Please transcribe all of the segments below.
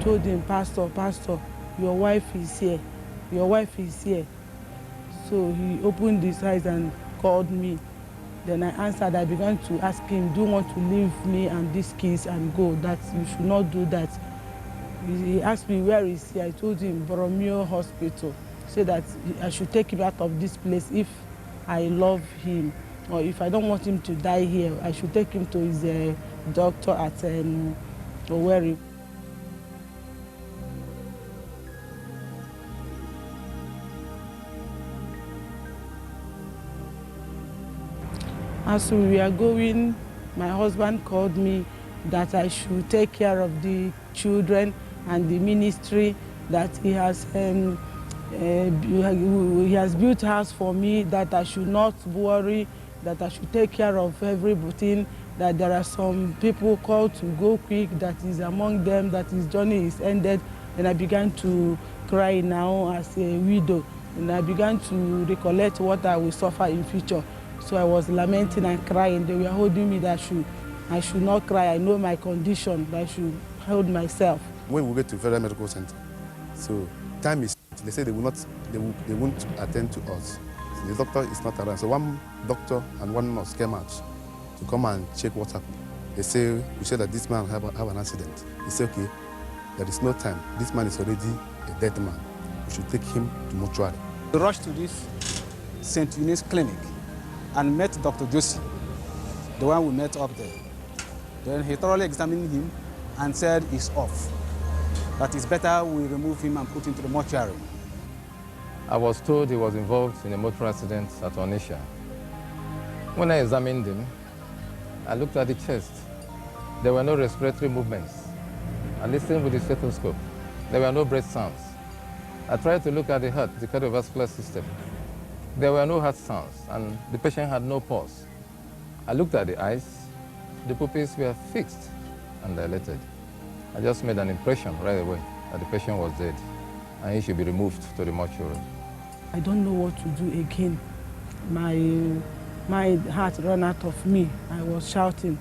told him, Pastor, your wife is here. Your wife is here. So he opened his eyes and called me. Then I answered. I began to ask him, do you want to leave me and these kids and go? That you should not do that. He asked me, where is he? I told him, Borromeo Hospital. Said that I should take him out of this place if I love him. Or if I don't want him to die here, I should take him to his doctor at Owerri. As we were going, my husband called me that I should take care of the children and the ministry, that he has built a house for me, that I should not worry, that I should take care of everything, that there are some people called to go quick, that is among them, that his journey is ended. Then I began to cry now as a widow, and I began to recollect what I will suffer in future. So I was lamenting and crying. They were holding me that I should not cry. I know my condition, that I should hold myself. When we get to Federal Medical Center, so time is, they say they won't attend to us. So the doctor is not around. So one doctor and one nurse came out to come and check what happened. They say, we said that this man have an accident. He said, okay, there is no time. This man is already a dead man. We should take him to mortuary. We rushed to this St. Eunice clinic and met Dr. Josie, the one we met up there. Then he thoroughly examined him and said he's off. That it's better we remove him and put him to the mortuary. I was told he was involved in a motor accident at Onitsha. When I examined him, I looked at the chest. There were no respiratory movements. I listened with the stethoscope. There were no breath sounds. I tried to look at the heart, the cardiovascular system. There were no heart sounds, and the patient had no pulse. I looked at the eyes. The pupils were fixed and dilated. I just made an impression right away that the patient was dead, and he should be removed to the mortuary. I don't know what to do again. My heart ran out of me. I was shouting.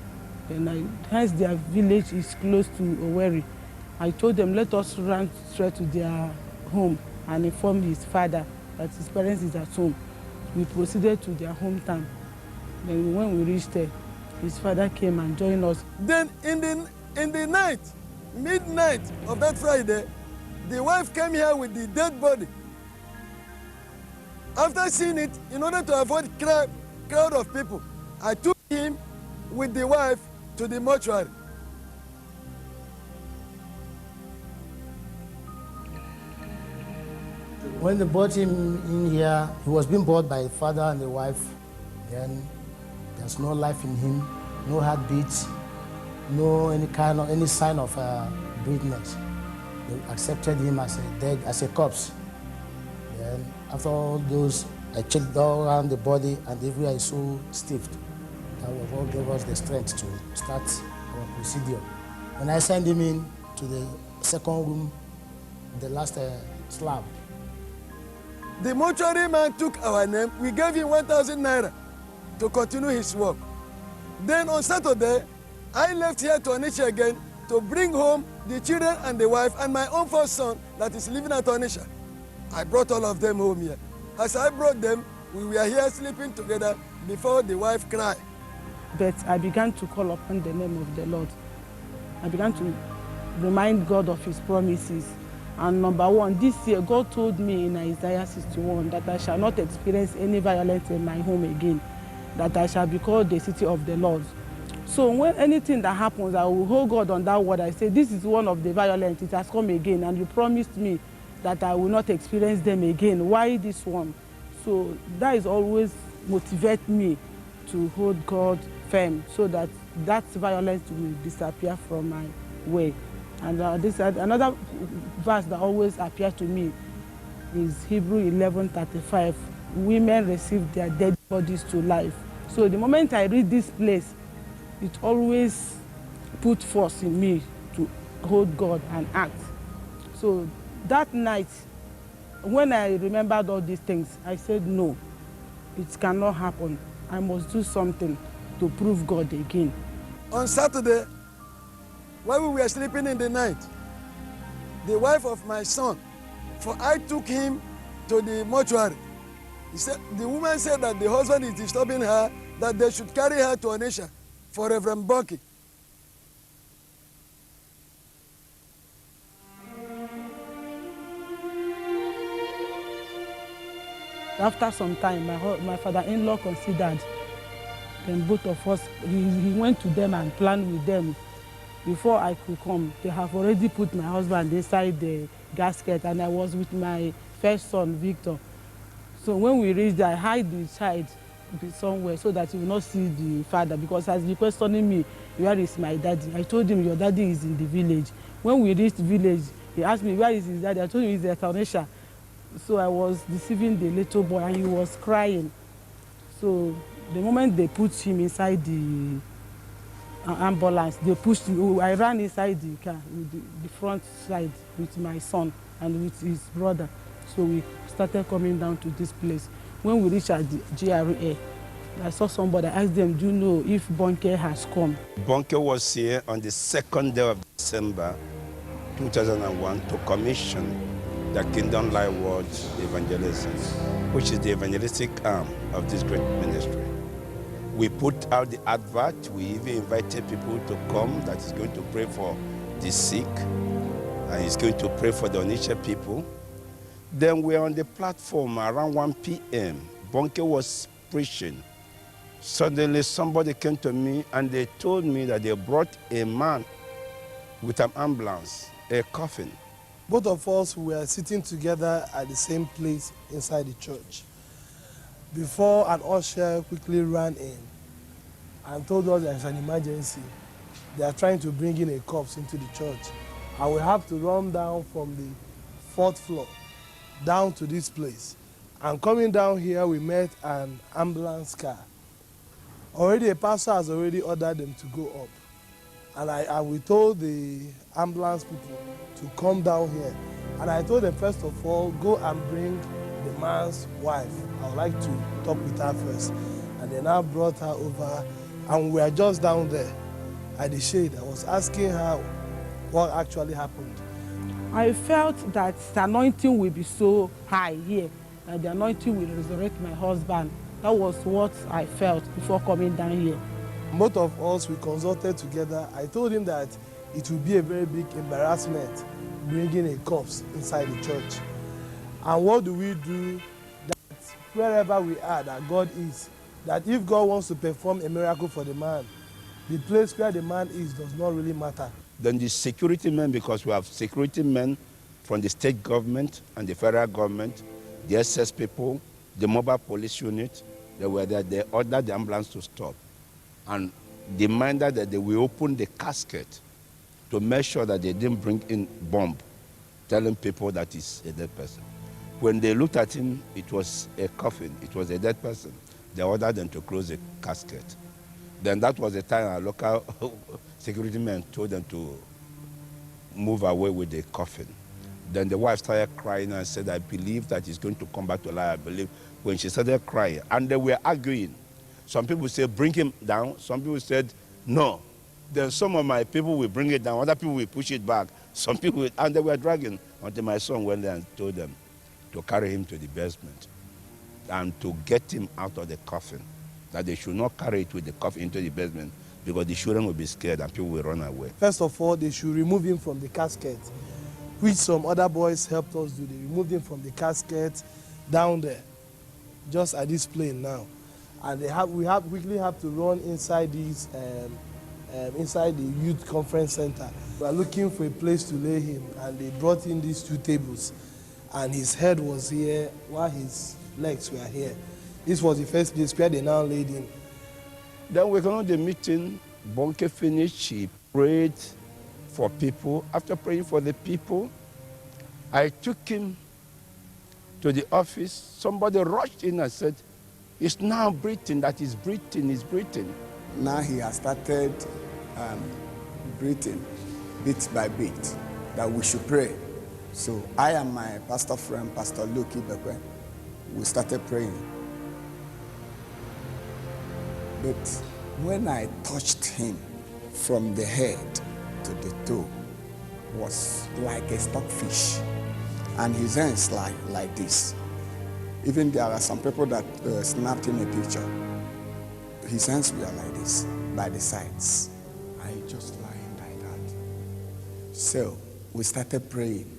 Hence their village is close to Owerri. I told them, let us run straight to their home and inform his father that his parents is at home. We proceeded to their hometown. Then when we reached there, his father came and joined us. Then in the night, midnight of that Friday, the wife came here with the dead body. After seeing it, in order to avoid crowd of people, I took him with the wife to the mortuary. When they brought him in here, he was being brought by the father and the wife. Then there's no life in him, no heartbeat, no any sign of breathingness. They accepted him as a corpse. Then after all those, I checked all around the body and everywhere is so stiff. That was what gave us the strength to start our procedure. When I sent him in to the second room, the last slab. The mortuary man took our name. We gave him 1,000 naira to continue his work. Then on Saturday, I left here to Onitsha again to bring home the children and the wife and my own first son that is living at Onitsha. I brought all of them home here. As I brought them, we were here sleeping together before the wife cried. But I began to call upon the name of the Lord. I began to remind God of his promises. And number one, this year, God told me in Isaiah 61 that I shall not experience any violence in my home again, that I shall be called the city of the Lord. So when anything that happens, I will hold God on that word. I say, this is one of the violence, it has come again, and you promised me that I will not experience them again. Why this one? So that is always motivate me to hold God firm, so that that violence will disappear from my way. And another verse that always appears to me is Hebrew 11:35. Women receive their dead bodies to life. So the moment I read this place, it always put force in me to hold God and act. So that night, when I remembered all these things, I said, no, it cannot happen. I must do something to prove God again. On Saturday, while we were sleeping in the night, the wife of my son, for I took him to the mortuary. He said, the woman said that the husband is disturbing her, that they should carry her to Onitsha for Reverend Bucky. After some time, my father-in-law considered them both of us. He went to them and planned with them. Before I could come, they have already put my husband inside the gasket, and I was with my first son, Victor. So when we reached there, I hid the child somewhere so that he will not see the father, because as he questioning me, where is my daddy? I told him, your daddy is in the village. When we reached the village, he asked me, where is his daddy? I told him he's at Onitsha. So I was deceiving the little boy, and he was crying. So the moment they put him inside the ambulance, they pushed him. I ran inside the car, with the front side, with my son and with his brother. So we started coming down to this place. When we reached at the GRA, I saw somebody. I asked them, do you know if Bonke has come? Bonke was here on the 2nd day of December 2001 to commission the Kingdom Life World Evangelism, which is the evangelistic arm of this great ministry. We put out the advert. We even invited people to come that is going to pray for the sick, and he's going to pray for the Onitsha people. Then we're on the platform around 1 p.m. Bonke was preaching. Suddenly somebody came to me and they told me that they brought a man with an ambulance, a coffin. Both of us were sitting together at the same place inside the church. Before an usher quickly ran in and told us there's an emergency. They are trying to bring in a corpse into the church. And we have to run down from the 4th floor down to this place. And coming down here, we met an ambulance car. Already a pastor has already ordered them to go up. And we told the ambulance people to come down here. And I told them, first of all, go and bring the man's wife. I would like to talk with her first. And they now brought her over, and we are just down there at the shade. I was asking her what actually happened. I felt that the anointing will be so high here, that the anointing will resurrect my husband. That was what I felt before coming down here. Both of us, we consulted together. I told him that it would be a very big embarrassment bringing a corpse inside the church. And what do we do? That wherever we are, that God is, that if God wants to perform a miracle for the man, the place where the man is does not really matter. Then the security men, because we have security men from the state government and the federal government, the SS people, the mobile police unit, they were there. They ordered the ambulance to stop and demanded that they will open the casket to make sure that they didn't bring in bomb, telling people that it's a dead person. When they looked at him, it was a coffin, it was a dead person. They ordered them to close the casket. Then that was the time our local security men told them to move away with the coffin. Then the wife started crying and said, I believe that he's going to come back to life. I believe. When she started crying, and they were arguing. Some people said, bring him down. Some people said, no. Then some of my people will bring it down. Other people will push it back. Some people, and they were dragging until my son went there and told them to carry him to the basement and to get him out of the coffin, that they should not carry it with the coffin into the basement because the children will be scared and people will run away. First of all, they should remove him from the casket, which some other boys helped us do. They removed him from the casket down there, just at this plane now. And we quickly have to run inside this, inside the youth conference center. We are looking for a place to lay him, and they brought in these 2 tables, and his head was here while his legs were here. This was the first place where they now laid him. Then we got on the meeting. Bonke finished. He prayed for people. After praying for the people, I took him to the office. Somebody rushed in and said, he's now breathing, that he's breathing, he's breathing. Now he has started breathing bit by bit, that we should pray. So I and my pastor friend, Pastor Luke Ibekwe, we started praying. But when I touched him from the head to the toe, was like a stockfish, and his hands like this. Even there are some people that snapped him a picture. His hands were like this, by the sides. I just lying like that. So we started praying.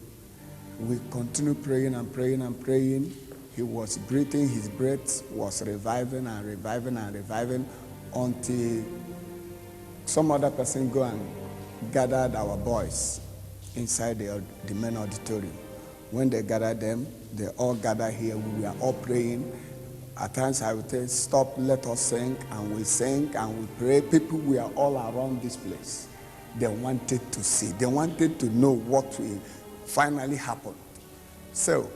We continued praying and praying and praying. He was breathing, his breath was reviving and reviving and reviving until some other person go and gathered our boys inside the main auditorium. When they gathered them, they all gathered here. We were all praying. At times I would say, stop, let us sing, and we sang and we pray. People were all around this place. They wanted to see. They wanted to know what will finally happen. So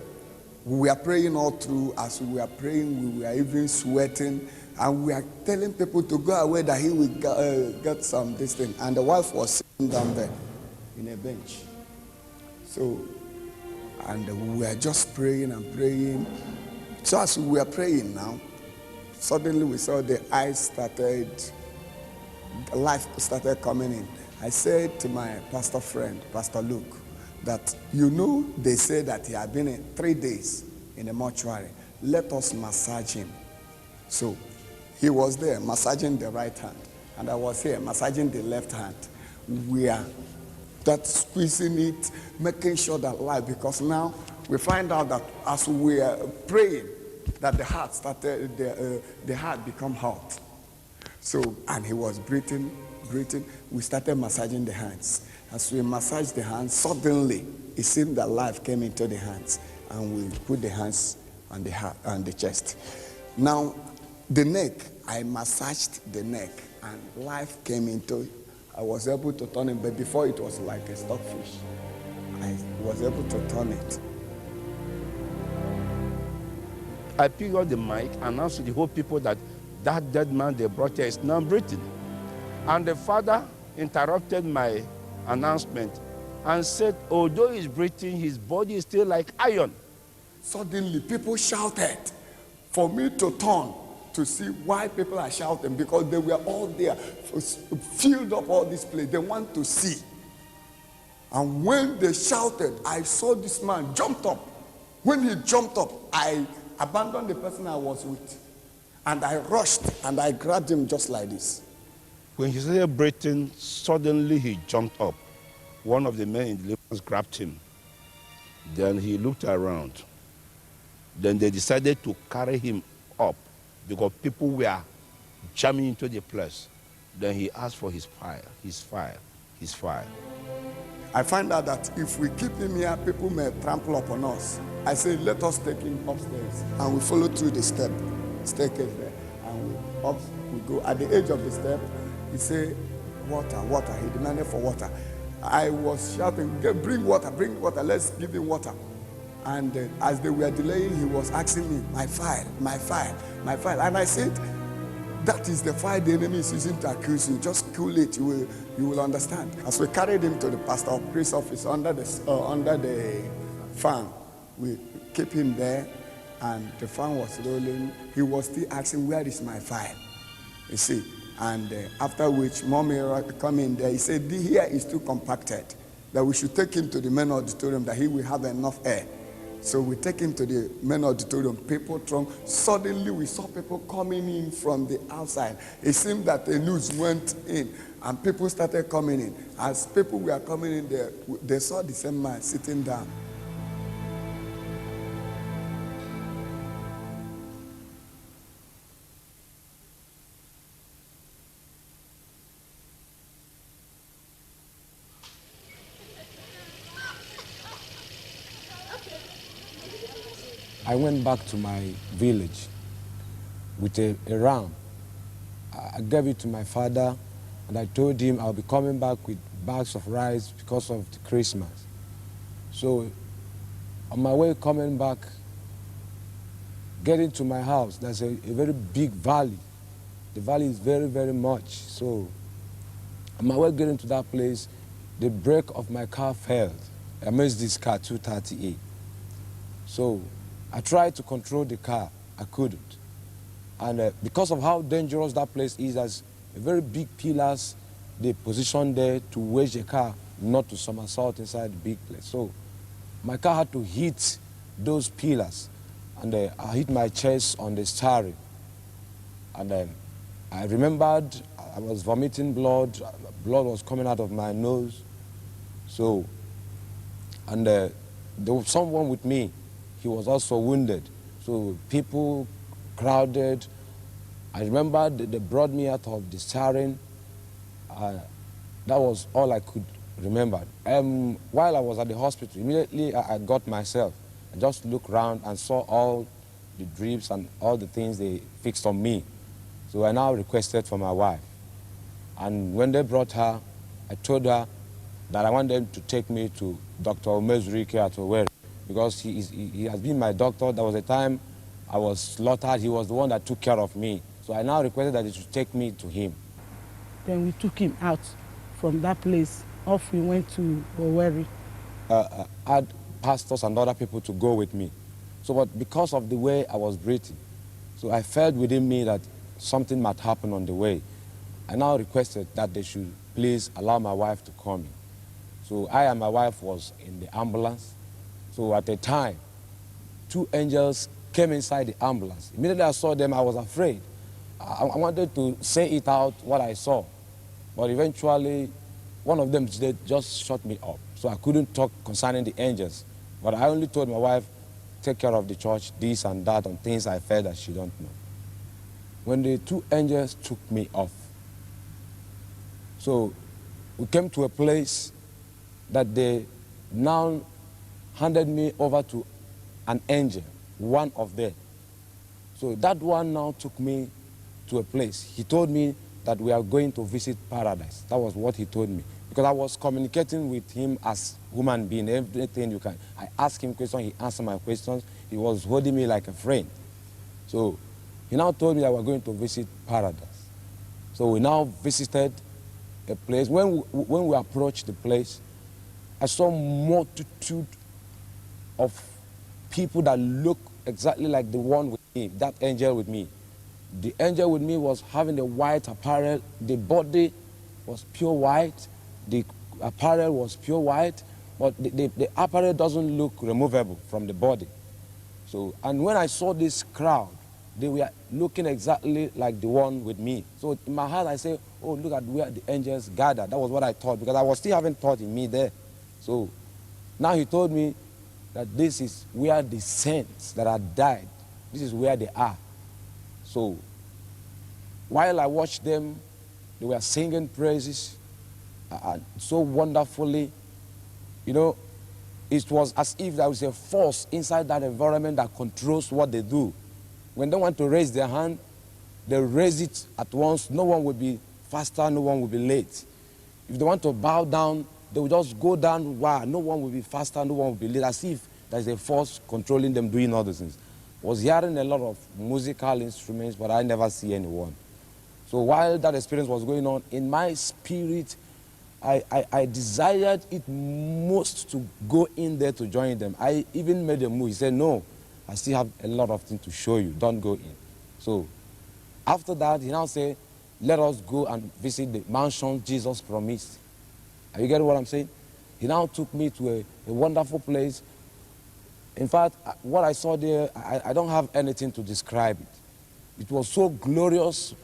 we were praying all through. As we were praying, we were even sweating, and we were telling people to go away that he will get some this thing. And the wife was sitting down there in a bench. So, and we were just praying and praying. So as we were praying now, suddenly we saw the eyes started, life started coming in. I said to my pastor friend, Pastor Luke, that they say that he had been 3 days in the mortuary. Let us massage him. So he was there massaging the right hand, and I was here massaging the left hand. We are squeezing it, making sure that life, because now we find out that as we are praying, that the heart started, the heart become hot. So, and he was breathing. We started massaging the hands. As we massaged the hands, suddenly it seemed that life came into the hands, and we put the hands on the heart and the chest. Now, the neck, I massaged the neck, and life came into it. I was able to turn it, but before it was like a stockfish. I was able to turn it. I picked up the mic and announced to the whole people that that dead man they brought here is now breathing. And the father interrupted my announcement and said, although he's breathing, his body is still like iron. Suddenly, people shouted for me to turn to see why people are shouting, because they were all there, filled up all this place. They want to see. And when they shouted, I saw this man jumped up. When he jumped up, I abandoned the person I was with, and I rushed and I grabbed him just like this. When he started breathing, suddenly he jumped up. One of the men in the ambulance grabbed him. Then he looked around. Then they decided to carry him up because people were jamming into the place. Then he asked for his file. I find out that if we keep him here, people may trample upon us. I say, let us take him upstairs. And we follow through the staircase there. And we go. At the edge of the step, he said, water. He demanded for water. I was shouting, bring water, let's give him water. And as they were delaying, he was asking me, my file. And I said, that is the file the enemy is using to accuse you. Just cool it, you will understand. As we carried him to the pastor of priest office under the fan, we kept him there, and the fan was rolling. He was still asking, where is my file? You see. And after which, mommy come in there, he said, here is too compacted, that we should take him to the main auditorium, that he will have enough air. So we take him to the main auditorium, people throng. Suddenly we saw people coming in from the outside. It seemed that the news went in, and people started coming in. As people were coming in there, they saw the same man sitting down. I went back to my village with a ram. I gave it to my father, and I told him I'll be coming back with bags of rice because of the Christmas. So on my way coming back, getting to my house, there's a very big valley. The valley is very, very much. So on my way getting to that place, the brake of my car failed. I missed this car, 238. So I tried to control the car. I couldn't. And because of how dangerous that place is, there's a very big pillars they positioned there to wedge the car not to somersault inside the big place. So my car had to hit those pillars, and I hit my chest on the steering. And I remembered I was vomiting blood. Blood was coming out of my nose. So, and there was someone with me. He was also wounded. So people crowded. I remember they brought me out of the steering. That was all I could remember. While I was at the hospital, immediately I got myself. I just looked around and saw all the drips and all the things they fixed on me. So I now requested for my wife. And when they brought her, I told her that I want them to take me to Dr. Omezurike at Owerri, because he has been my doctor. There was a time I was slaughtered. He was the one that took care of me. So I now requested that they should take me to him. Then we took him out from that place. Off we went to Owerri. I had pastors and other people to go with me. So, but because of the way I was breathing, so I felt within me that something might happen on the way. I now requested that they should please allow my wife to come in. So I and my wife was in the ambulance. So at the time, 2 angels came inside the ambulance. Immediately I saw them, I was afraid. I wanted to say it out, what I saw. But eventually, one of them just shut me up. So I couldn't talk concerning the angels. But I only told my wife, take care of the church, this and that, and things I felt that she don't know. When the 2 angels took me off, so we came to a place that they now handed me over to an angel, one of them. So that one now took me to a place. He told me that we are going to visit paradise. That was what he told me. Because I was communicating with him as human being, everything you can. I asked him questions, he answered my questions. He was holding me like a friend. So he now told me that we're going to visit paradise. So we now visited a place. When we approached the place, I saw multitude of people that look exactly like the one with me, that angel with me. The angel with me was having a white apparel. The body was pure white. The apparel was pure white, but the apparel doesn't look removable from the body. So, and when I saw this crowd, they were looking exactly like the one with me. So in my heart, I said, oh, look at where the angels gathered. That was what I thought, because I was still having thought in me there. So now he told me that this is where the saints that had died, this is where they are. So while I watched them, they were singing praises so wonderfully. You know, it was as if there was a force inside that environment that controls what they do. When they want to raise their hand, they raise it at once. No one will be faster, no one will be late. If they want to bow down, they will just go down. Wow, no one will be faster, no one will be late, as if there's a force controlling them doing all those things. I was hearing a lot of musical instruments, but I never see anyone. So while that experience was going on, in my spirit, I desired it most to go in there to join them. I even made a move. He said, no, I still have a lot of things to show you. Don't go in. So after that, he now said, let us go and visit the mansion Jesus promised. Are you getting what I'm saying? He now took me to a wonderful place. In fact, what I saw there, I don't have anything to describe it. It was so glorious,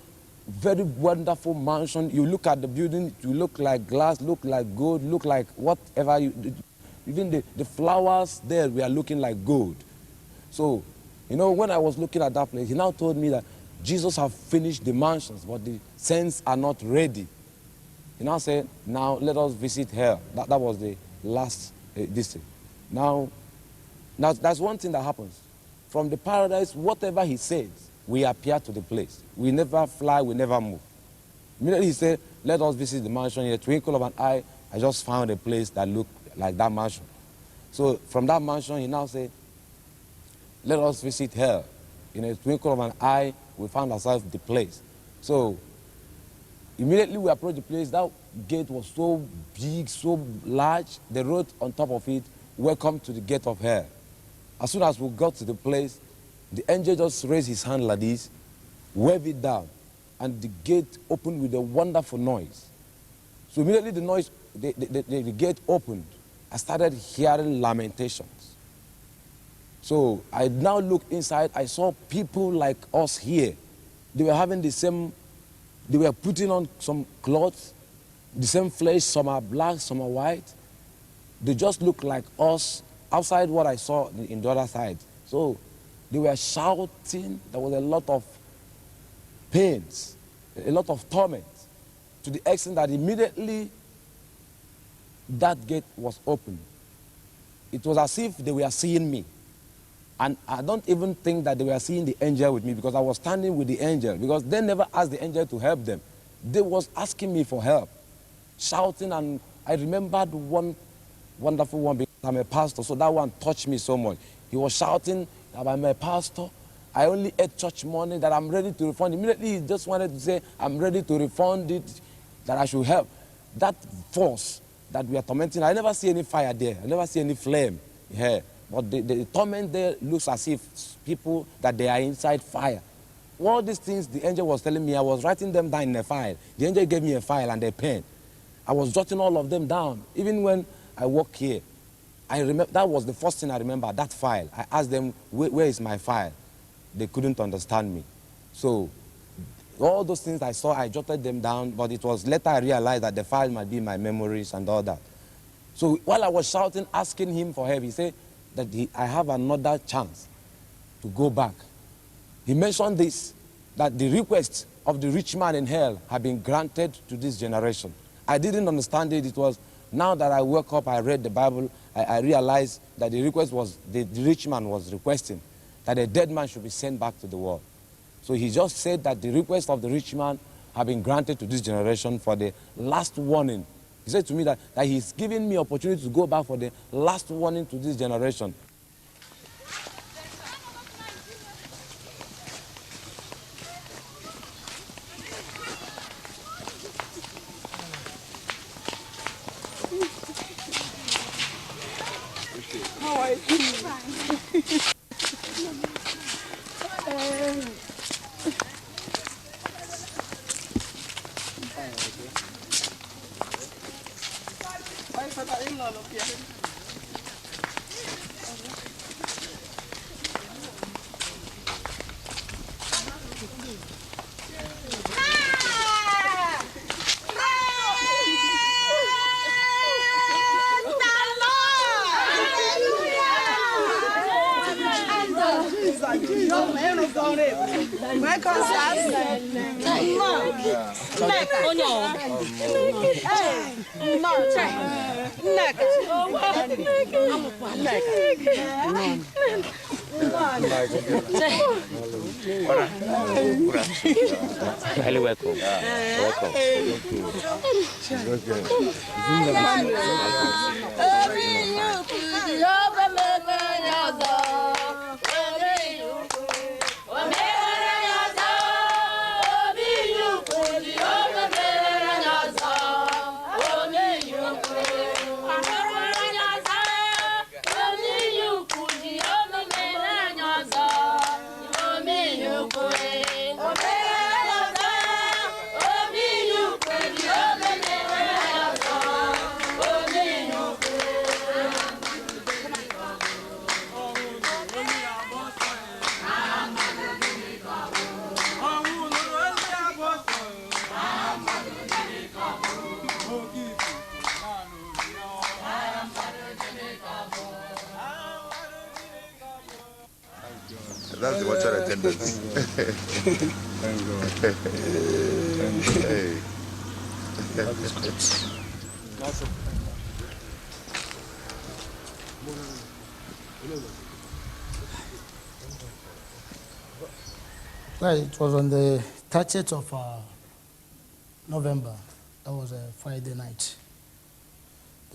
very wonderful mansion. You look at the building, you look like glass, look like gold, look like whatever. Even the flowers there were looking like gold. So, you know, when I was looking at that place, he now told me that Jesus have finished the mansions, but the saints are not ready. He now said, now let us visit hell. That was the last district. Now, that's one thing that happens. From the paradise, whatever he says, we appear to the place. We never fly, we never move. Immediately he said, let us visit the mansion. In a twinkle of an eye, I just found a place that looked like that mansion. So from that mansion, he now said, let us visit hell. In a twinkle of an eye, we found ourselves the place. So immediately we approached the place. That gate was so big, so large. They wrote on top of it, welcome to the gate of hell. As soon as we got to the place, the angel just raised his hand like this, waved it down, and the gate opened with a wonderful noise. So immediately the noise, the gate opened. I started hearing lamentations. So I now looked inside. I saw people like us here. They were having the same, they were putting on some clothes, the same flesh. Some are black, some are white. They just looked like us outside what I saw in the other side. So they were shouting. There was a lot of pains, a lot of torment, to the extent that immediately that gate was opened. It was as if they were seeing me. And I don't even think that they were seeing the angel with me, because I was standing with the angel, because they never asked the angel to help them. They was asking me for help, shouting. And I remembered one wonderful one, because I'm a pastor, so that one touched me so much. He was shouting, I'm a pastor. I only ate church money, that I'm ready to refund. Immediately he just wanted to say, I'm ready to refund it, that I should help. That force that we are tormenting, I never see any fire there. I never see any flame here. But the torment there looks as if people, that they are inside fire. All these things the angel was telling me, I was writing them down in a file. The angel gave me a file and a pen. I was jotting all of them down. Even when I walk here, I remember, that was the first thing I remember, that file. I asked them, where is my file? They couldn't understand me. So all those things I saw, I jotted them down, but it was later I realized that the file might be my memories and all that. So while I was shouting, asking him for help, he said that I have another chance to go back. He mentioned this, that the request of the rich man in hell had been granted to this generation. I didn't understand it. It was now that I woke up, I read the Bible, I realized that the request was, the rich man was requesting that a dead man should be sent back to the world. So he just said that the request of the rich man have been granted to this generation for the last warning. He said to me that he's giving me opportunity to go back for the last warning to this generation. How are you? Highly welcome. Welcome. That's the watcher attendant. Thank God. Hey. That is good. Well, it was on the 30th of November. That was a Friday night.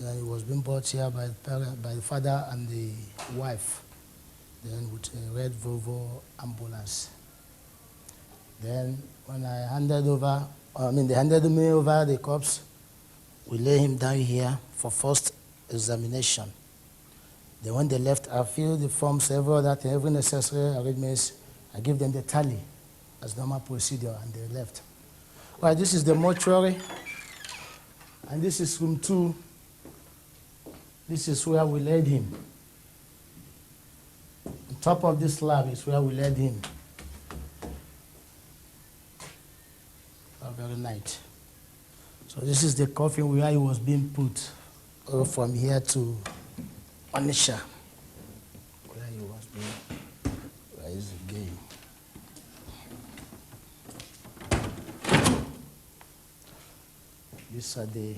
Then he was being brought here by the father and the wife, then with a red Volvo ambulance. Then when I handed over, they handed me over the corpse, we lay him down here for first examination. Then when they left, I filled the forms, every necessary arrangements. I give them the tally as normal procedure, and they left. Well, this is the mortuary. And this is room 2. This is where we laid him. On top of this slab is where we laid him. That very night. So this is the coffin where he was being put from here to Onisha. Where he was being raised again. These are the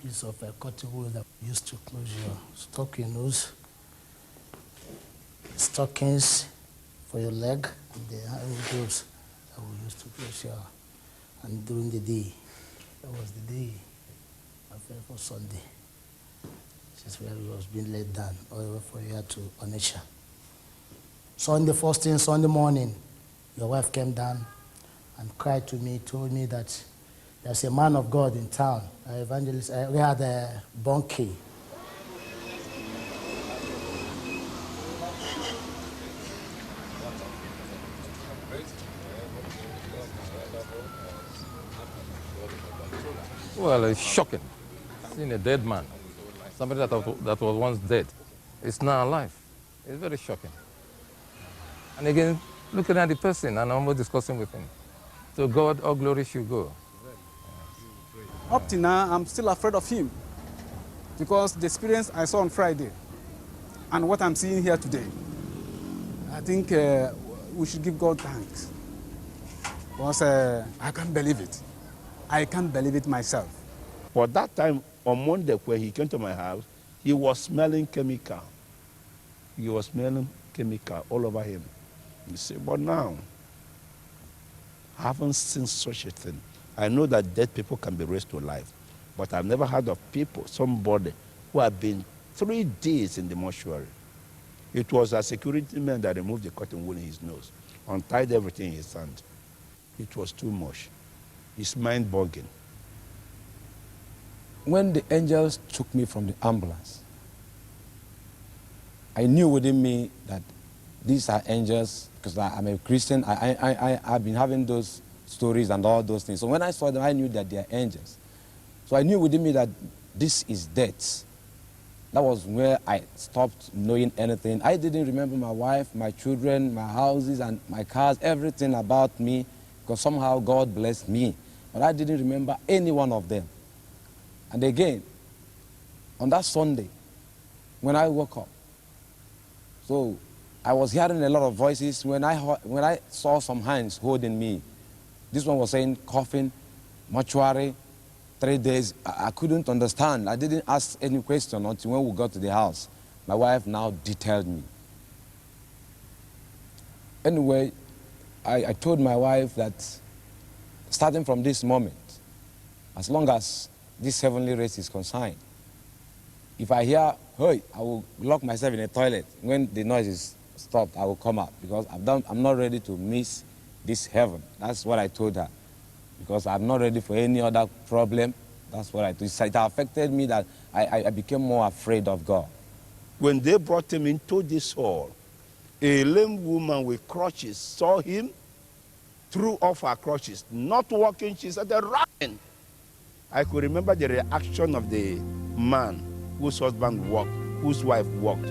piece of a cotton wool that we used to close your stocking nose. Stockings for your leg, and the hand gloves that we used to close your. And during the day, that was the day for Sunday. This is where he was being laid down, all the way from here to Onisha. Sunday, first thing Sunday morning, your wife came down and cried to me, told me that there's a man of God in town, an evangelist. We had a bunkie. Well, it's shocking. Seeing a dead man, somebody that was once dead, is now alive. It's very shocking. And again, looking at the person and almost discussing with him. To God, all glory should go. Up till now, I'm still afraid of him because the experience I saw on Friday and what I'm seeing here today, I think we should give God thanks because I can't believe it. I can't believe it myself. For that time, on Monday, when he came to my house, he was smelling chemical. He was smelling chemical all over him. You see, but now, I haven't seen such a thing. I know that dead people can be raised to life, but I've never heard of people, somebody who had been 3 days in the mortuary. It was a security man that removed the cotton wool in his nose, untied everything in his hand. It was too much. It's mind-boggling. When the angels took me from the ambulance, I knew within me that these are angels, because I'm a Christian. I've been having those stories and all those things. So when I saw them, I knew that they are angels. So I knew within me that this is death. That was where I stopped knowing anything. I didn't remember my wife, my children, my houses, and my cars, everything about me, because somehow God blessed me. But I didn't remember any one of them. And again, on that Sunday, when I woke up, so I was hearing a lot of voices. When I saw some hands holding me, this one was saying coffin, mortuary, 3 days. I couldn't understand. I didn't ask any question until when we got to the house. My wife now detailed me. Anyway, I told my wife that starting from this moment, as long as this heavenly race is concerned, if I hear, hey, I will lock myself in a toilet. When the noise is stopped, I will come out because I'm not ready to miss this heaven. That's what I told her, because I'm not ready for any other problem. That's what I told her. It affected me that I became more afraid of God. When they brought him into this hall, a lame woman with crutches saw him, threw off her crutches, not walking, she started running. I could remember the reaction of the man whose husband walked, whose wife walked.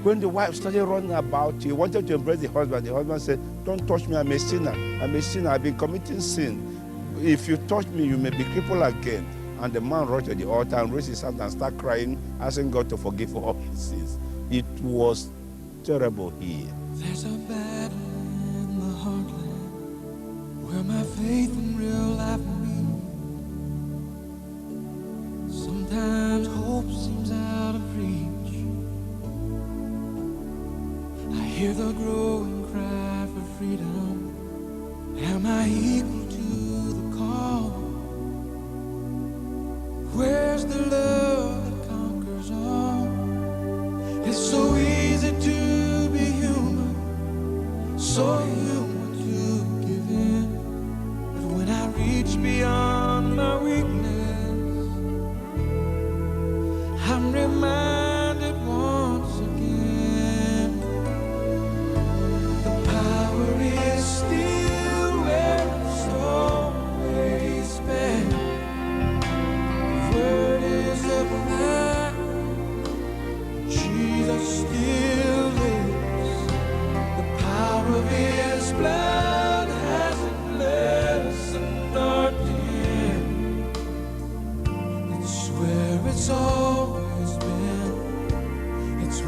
When the wife started running about, he wanted to embrace the husband said, don't touch me, I'm a sinner. I'm a sinner, I've been committing sin. If you touch me, you may be crippled again. And the man rushed to the altar and raised his hand and started crying, asking God to forgive all his sins. It was terrible here. There's a battle in the heartland where my faith in real life meets. Sometimes hope seems out of reach. I hear the growing cry for freedom. Am I equal to the call? Where's the love that conquers all? It's so easy to be human, so human to give in. But when I reach beyond my weakness, I'm reminded once again, the power is still where it's always been.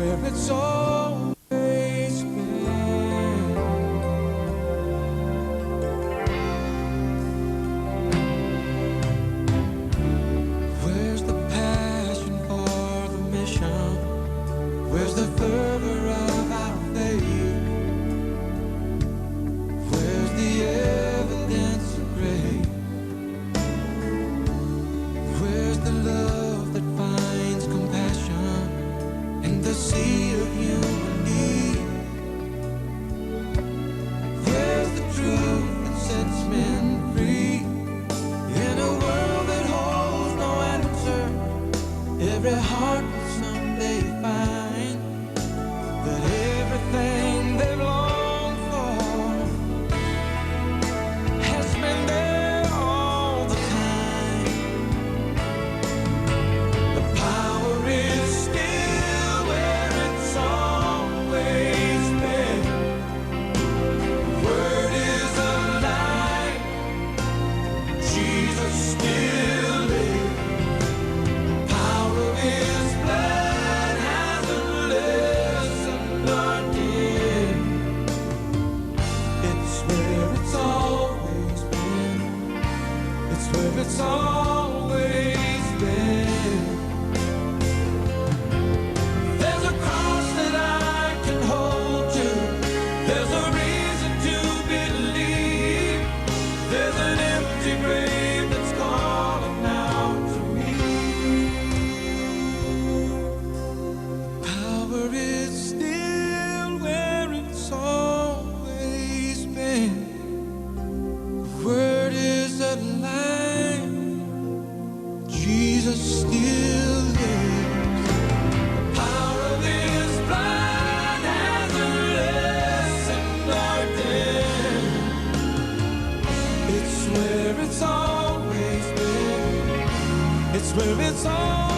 where it's always been. Where's the passion for the mission? Where's the fervor of our faith? Where's the evidence of grace? Where's the love that finds compassion in the sea of human need? Where's the truth that sets men free? In a world that holds no answer, every heart will someday find that everything they've longed for has been there all the time. The power is still where it's always been. The word is alive. Jesus still lives. The power of his blood hasn't lessened or dim. It's where it's always been. It's where it's always been. There's a cross that I can hold to. There's a reason to believe. There's an empty grave that's calling out to me. Power is still where it's always been. The word is alive. Jesus still lives. The power of his blood hasn't lessened or dimmed. It's where it's always been. It's where it's always